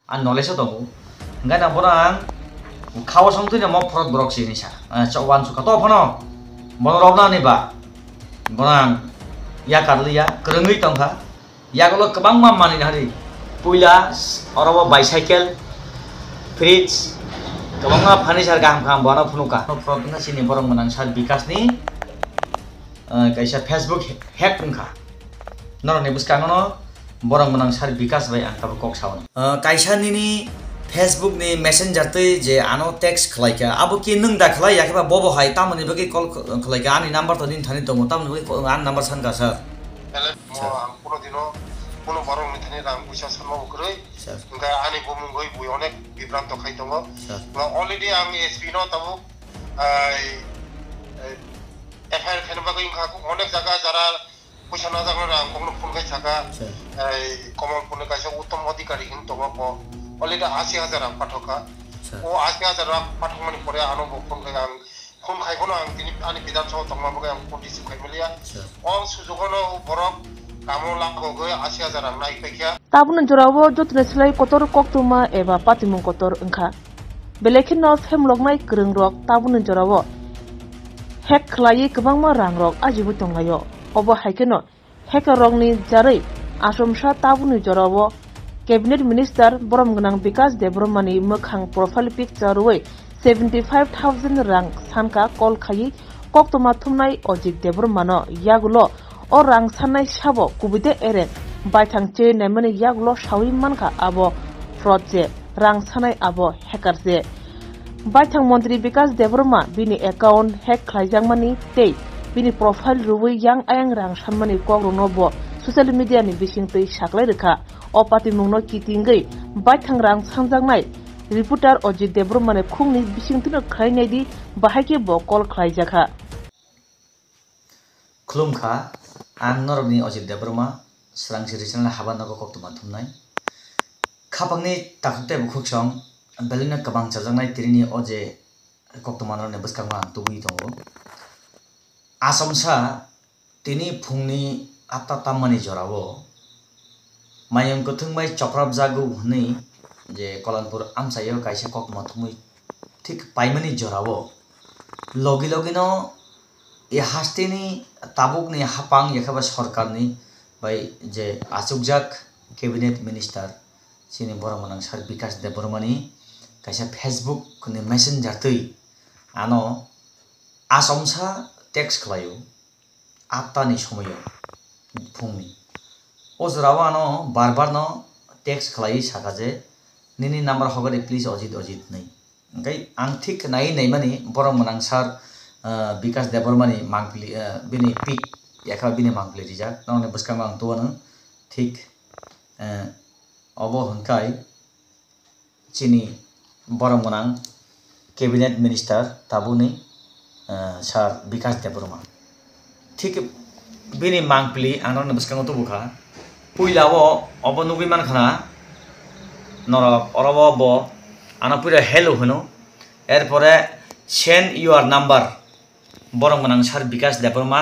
An knowledge to ngai na borang khawa song tu mo phorot borok si ni sa chawan su ka to phono borok na ni ba borang ya karliya krengui tongha ya golo kebang ma mani hari puila orobo bicycle fridge kebang ma furniture gam gam bona phunuka no phorot na sini borong manang sar bikas ni kaisa Facebook hack tongkha nor ne buskang no borong manang sar bikas bai angka kok saun kaisa ni Facebook ni messenger tei je ano text khlaika abo ki nung da khlai yakba bobo hai tamani bagi call khlaika ani number to din thani to tamani bagi an number san ka sir ele mo puno dino puno borong ni thani ram puisa sammo ukroi nga ani bomung goi bui onek bibranto khai tongo nga already ang SP no tabu FIR khena bagoi kha onek jaga jara puisa na jaga ram kono phone kai thaka common phone kai sa uttom adhikari hin tongo ko already 80,000 পাঠকা ও 80,000 পাঠক মানে পরে আনো phone খাই আং phone খাই কোন আং তিনি আনি বিধানসভা তংমাবগে আং ফোন রিসিভ খাই মিলিয়া অং সুযোগনো বরক কামো লাগো গয় 80,000 আং নাই পাইয়া তাবুন জরাবো যতনে সেলাই কতর কক্তমা এবা পাতিমুং কতর ওংখা বেলেখিন ন ফেমলগনাই গ্রং রক তাবুন জরাবো হেক খ্লাই গবাংমা রাং রক আজিবু তংলাयो অব হাইকেনো হেকার রংনি জাरै আসমসা তাবুন জরাবো Cabinet Minister Boromganang Bikas Debromani Mukhang profile picture way 75,000 rang sanka kol khayi koktoma thumnai Ojit Debromano yagulo o rang sanai sabo kubide eren baithang che nemani yagulo shawi manka abo fraud je rang sanai abo hacker je baithang Mantri Bikas Debroma bini account hack khlaijangmani tei bini profile ruwi yang ayang rang sanmani kokrono bo social media ni bisingtei saklai rekha o patimungno kitingei baithang rang sanjangnai reporter Ojit Debromani khungni bisingtino khlainai di bahake bo call khlaijakha khulumkha ang norni Ojit Debroma srang sirichana habanago koktoma thumnai khapangni takte bukhuksong belina kabang chajangnai tirini oje koktoma norne buskangma tubui tongo asomsa tini phungni atta tamani jorabo mayam kothungmai choprab jagu hni je Kolanpur amsayo kaisa kokma thumui thik paimani jorabo logi logino e hastini tabukni hapang yakhaba sarkarni bai je achukjak cabinet minister sini Boromganang sar Bikas Debromani kaisa Facebook ni messenger tei ano asomsa text khlayo attani somoyo phungni ojrawa no barbar no text khlai saka je nini number hogari please Ojit nei ngai ang thik nai nei mani Boromganang sar Bikas Debromani mangpli bini pik yakha bini mangpli rija none buskang ang tuano thik obo hangkai chini Boromganang cabinet minister tabuni sar Bikas Debroma thik bini mangpli anone buskang to bukha puilao obo nugi man khana norok orobo bo ana puira hello hono erpore send your number Boromganang sar Bikas Debroma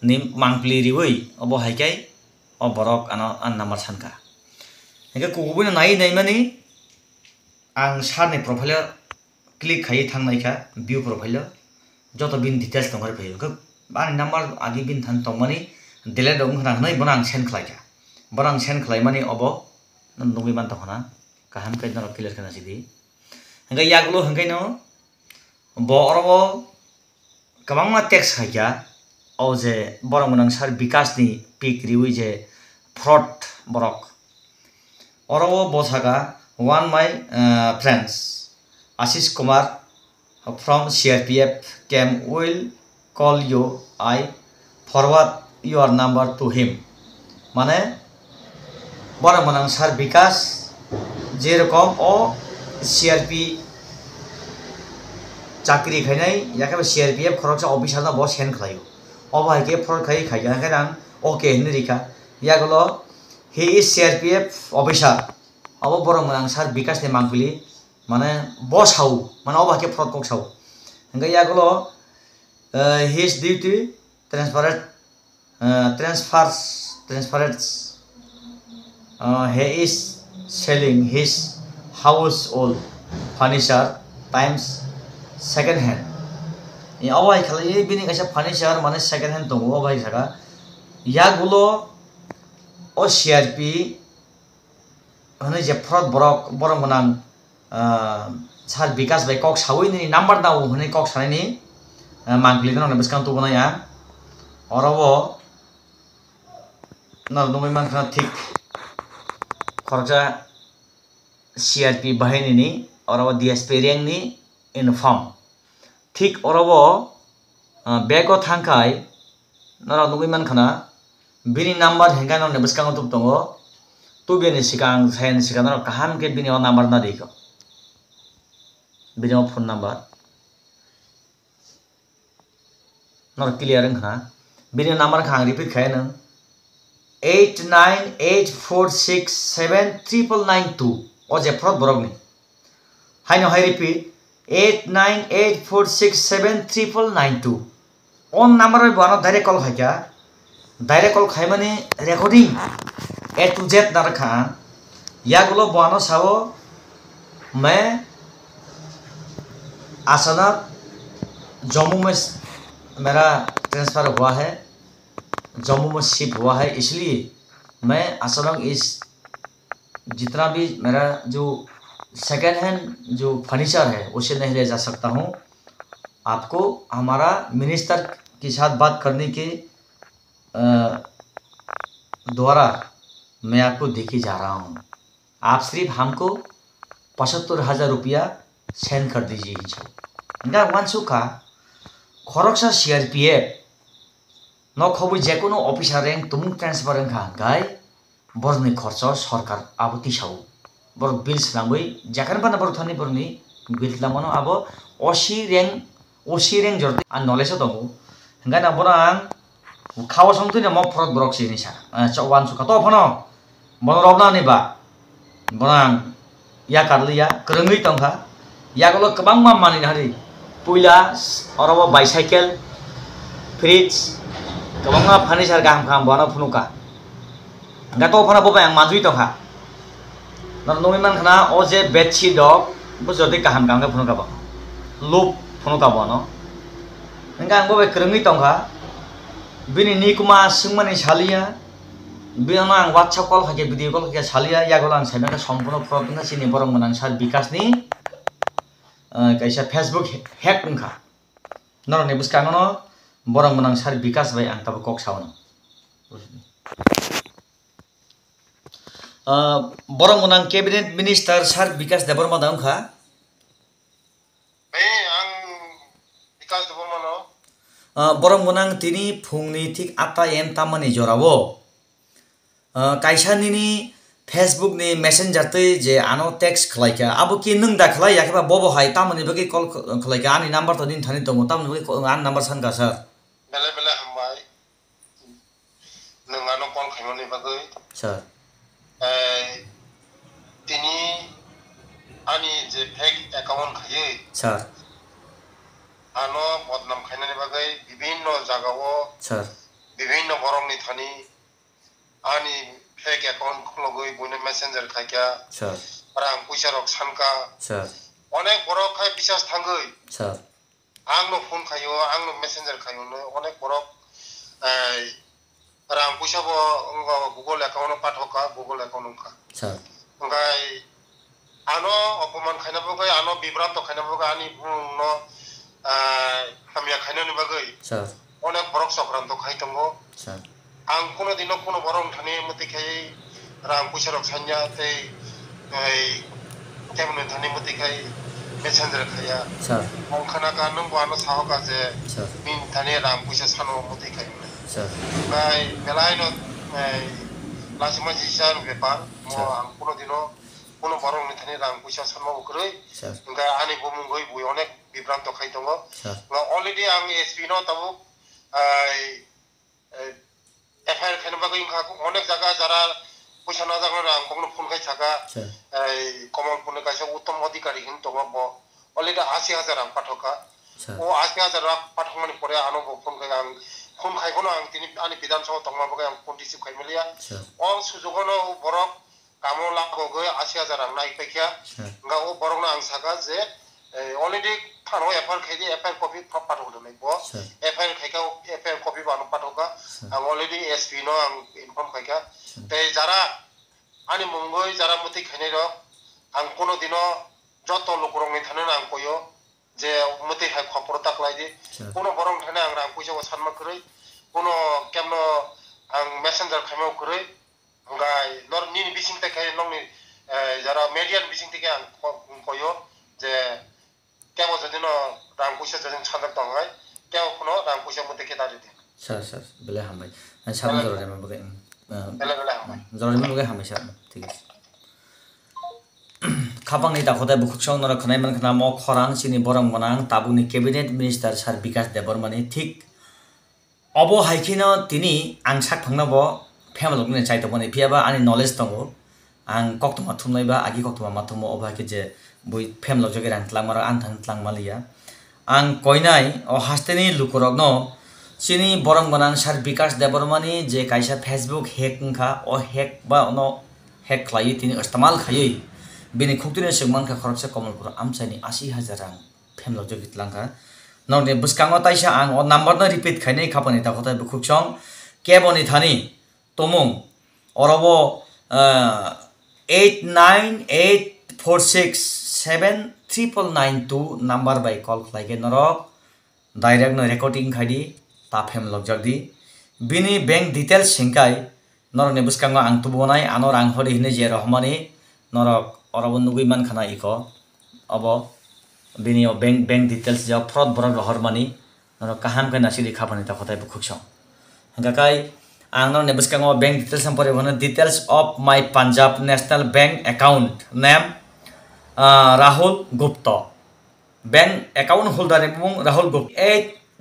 ni mangpli riwei obo haikai o borok ana an number sanka hege kugubina nai nei mani ang sar ni profile click khai thangnai kha view profile joto bin details tongare phayo ke ani number agi bin than tongmani delete dong khana nai bonang send khlaika borang send khlai mani obo nugi man tokhana kaham kai nor clear kana sidi hanga yaglo hangai no bo orobo kabangma text khaika o je Boromganang sar Bikas ni pik riwi je fraud borok orobo bosaga one my friends Ashish Kumar from CRPF camp will call you I forward your number to him mane Boromganang sar Bikas যেরকম ও CRP চাকরি খাইনাই Yakha CRPF খরচ officer না বস সেন খাইও অবাইকে ফর খাই খাইয়া খাইরাং ওকে নিরিকা ইয়াগুলো he is CRPF officer of Boromganang sar Bikas ni mangpili মানে বস হাউ মানে অবাইকে ফর কক সাউ হঙ্গা ইয়াগুলো his duty transference he is selling his household furniture times second hand. Ini awal kali bini kaisa furniture mana second hand tunggu awal saka. Ya gulo o CRP hani je fraud borong menang sar bikas by kok sawi ni number daw hani kok sani ni mangkli na beskan tu bana ya orawo nar dungoi man khana thik khorja CRP bahini ni orawo DSP reng ni inform thik orawo bego thangkai nar dungoi man khana bini number hengga na beskan tu tongo tu bini sikang sen sikang nar kaham ke bini number na deko bini phone number nor clear khana bini number khang repeat khai na 8984679992 oje fraud borok ni hai no hai repeat 8984679992 on number oi bano direct call khai kya direct call khai mane recording A to Z na rakha ya gulo bano sabo मैं आसना जम्मू में मेरा transfer हुआ है जम्मू में shift हुआ है इसलिए मैं अचानक इस जितना भी मेरा जो सेकेंड हैंड जो फर्नीचर है उसे नहीं ले जा सकता हूँ आपको हमारा मिनिस्टर के साथ बात करने के द्वारा मैं आपको देके जा रहा हूँ आप सिर्फ हमको 75,000 रुपया सेंड कर दीजिए इंगा वानसुका खरकसा CRPF न खबु जेकुनो ऑफिसर रेंग तुम ट्रांसफर खा गाय बरनि खर्च सरकार आबो तिसाउ बर बिल्स लांगै जाखान पाना बर थानि बरनि बिल्स लामनो आबो ओसी रेंग जर आ नलेज दङ इंगा ना बरां खावा संतु न म फरक ब्रक सिनिसा वानसुका तो फनो बन रबना निबा बरां या कारलिया करंगै तंखा या गलो गोबां मा मानि हारि पुइला अरबो बाइसाइकेल फ्रिज गोबां मा फर्निचर गाहाम खाम बना फुनुका गातो फना बबाय आं माजुइ तंखा नर नोइ मान खना ओ जे बेडशीट दक बो जदि गाहाम गांगा फुनुका बा लुप फुनुका बनो इंगा आं बबाय करंगै तंखा बिनि निकुमा सिंमानि सालिया बियाना आं WhatsApp कल खाके भिडियो कल खाके सालिया यागोला आं साइना सम्पूर्ण प्रब्लेम सिनि बरं मोनां सार विकासनि कैसा फेसबुक हैक उनखा नरने बुसकांगनो बरं मोनां सार विकास बाय आं ताबो कक सावनो बरं मोनां कैबिनेट मिनिस्टर सार विकास देबरमा दांखा बे आं विकास देबरमानो बरं मोनां तिनि फुंनि थिक 8 AM तामानि जरावो काइसानिनि फेसबुक नि मेसेंजर तै जे आनो टेक्स्ट खलाइका आबो कि नों दा खलाइ याखबा बबो हाय तामनि बगे कल खलाइका आनि नम्बर त दिन थानि दङ तामनि बगे आन नम्बर सानका सर बेले बेले हमबाय नों आनो कल खाइमनि बगै सर तिनि आनि जे फेक अकाउंट खायै सर आनो बदनाम खाइनानि बगै विभिन्न जागाओ सर विभिन्न बरंनि थानि आनी फेक अकाउंट खुलगै बयनो मेसेंजर खायका सर रां पैसा रक सानका सर अनेक बरक खाय बिसास थांगै सर आंनो फोन खायो आंनो मेसेंजर खायोनो अनेक बरक रां पैसा बो गुगल अकाउंट पाठका गुगल अकाउंट का सर ओंगाय आनो अपमान खायना बगै आनो बिब्रांत खायना बगै आनी बुंनो हामिया खायनानि बगै सर अनेक बरक सफ्रांत खाय दंगो सर आं कोनो दिनो कोनो बरं थाने मतिखाय रां पैसा रक सान्या तै केमन थाने मतिखाय मेसेंजर खाया सर अंखाना का नों बानो साहका जे सर मिन थाने रां पैसा सानो मतिखाय सर बाय बेलायनो लासिमा जिसान बेपार म आं कोनो दिनो कोनो बरं थाने रां पैसा सानमो गरै सर ओंगा आनि बमुंगै बुय अनेक बिब्रांत खाय दङ सर अलरेडी आं एसपी नो ताबु FIR खायनो बागै अनेक जागा जारा पैसा ना जागोन आं कोनो फोन खाय थाका कमल फोन खायसा उत्तम अधिकारी हिन दङ ब अलरेडी 80,000 आं पाठका ओ 80,000 पाठकमानि परे आनो फोन खाय आं फोन खायखौनो आं तिनि आनि बिधानसभा दंमा बागै आं फोन रिसिभ खायमलिया अ सुजुगनो बरक tamo lago go 80,000 ang naipekya nga o borong na ang saka je already phano FR khaidi FR copy pat hodo nai bo FR khaika FR copy banu patoka ang already SP no ang inform khaika te jara ani mungoi jara muti khaini ro ang kono dino joto lokurong ni thane ang koyo je muti hai khopor tak lai di kono borong thane ang rang puisa sanma kroi kono kemno ang messenger khamau kroi ngai nor ni bising te kai nong ni jara median bising te ang koyo je kemo jodino rang puisa jeng chandak tangai kemo kono rang puisa muti ke dari di sir bele hamai sam joro rema bagai bele hamai joro rema bagai hamai sir ঠিক আছে খাপাং ni dakhota bukhchong nora khnai man khna mo khorang chini borong monang tabuni cabinet minister sar bikas debormani thik obo haikino tini ang sak phangna bo family ni chai to bani phiaba ani knowledge tongo ang koktoma thumnai ba agi koktoma mathumo oba ke je boi family joge rang tlangmara an thang tlangmalia ang koinai o hasteni lukurok no chini borong monang sar bikas debormani je kaisa facebook hack ngkha o hack ba no hack khlai tini istemal khayei bini khuktine singman kha khoroksa Komalpur amchani 80,000 rang family jogi tlangkha nongni buskango taisa ang o number no repeat khainai khapani ta khota bukhchong keboni thani tomung orobo 8984679992 number by call khlaige norok direct no recording khaidi ta family jogdi bini bank details singkai norone buskango ang tubonai anor ang hori hine je rahmani norok orobo nugui man khana iko abo bini bank details ja fraud borok hormani norok kaham ka nasili khapani ta khotai bukhchong hangkai ang norone buskango bank details sampore bhana details of my Punjab National Bank account name Rahul Gupta bank account holder ebong Rahul Gupta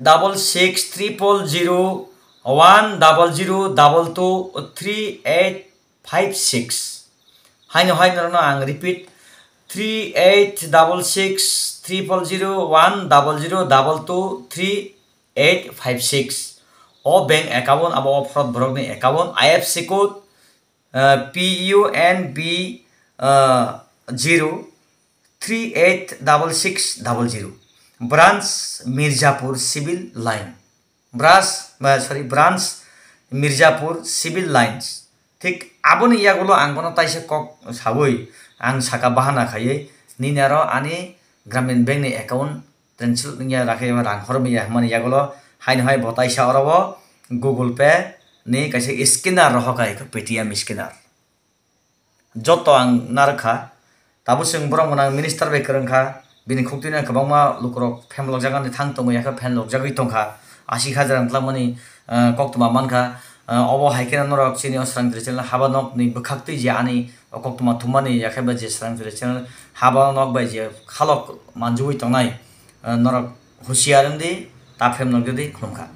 866000223856 haino no ang repeat 3866000100223856 o bank account abo fraud borok ni account IFSC code PUNB 0386600 branch Mirzapur civil line branch Mirzapur civil lines ঠিক aboni yagulo angbono taisa kok sabui ang saka bahana khaye ninaro ani gramin bank ni account transfer niya rakhe rang hormi ya mani yagulo hain hai botaisa orobo Google Pay ni kaise scanner rohokai ka Paytm scanner joto ang narkha tabu sing borong monang minister be kerengkha bini khuktina kabangma lukrok family jaga ni thang tongo yakha fan lok jagoi tongkha 80,000 ang tlamani koktoma mankha obo haikena norok chini osrang channel habanok ni bukhakti je ani koktoma thumani yakheba je srang channel habanok bai je khalok manjui tongnai norok husiarandi ta family jodi khumkha